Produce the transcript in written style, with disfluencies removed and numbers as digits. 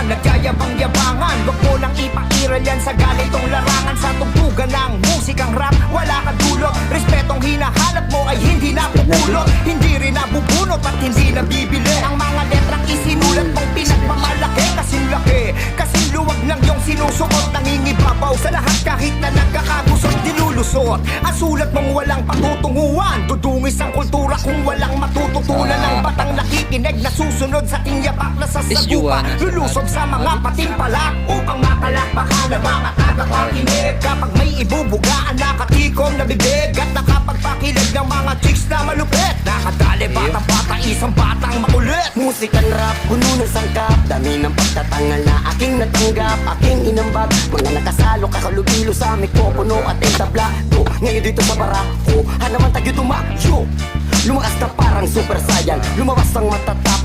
Nagyayabang-yabangan, wag mo nang ipairal yan sa ganitong larangan. Sa tugtugan ng musikang rap, wala kang dulot. Respetong hinahanap mo ay hindi napupulot, hindi rin nabubunot at hindi nabibili. Ang mga letrang isinulat mong pinagmamalaki, kasing laki, kasing luwag ng iyong sinusuot. Nangingibabaw sa lahat kahit na nagkakagusot, nilulusot. Ang sulat mong walang patutunguhan, dudungis ang kultura kung walang matututunan. Ng batang nakikinig na susunod sa tinyapak na sasagupa, lulusog sa mga patimpala upang makalakpakan ng mga tagapakinig. Kapag may ibubugaan, nakatikom na bibig at nakapagpakilig ng mga chicks na malupit. Nakadali batang-bata, isang batang makulit. Musikan rap, puno ng sangkap, dami ng pagtatangal na aking natanggap, aking inambag. Mga nakasalo, kakalubilo sa mikropono at entablado. Ngayon dito sa barako, hanaman tagyo tumakyo. Lumakas na parang super saiyan, lumabas ang matatapang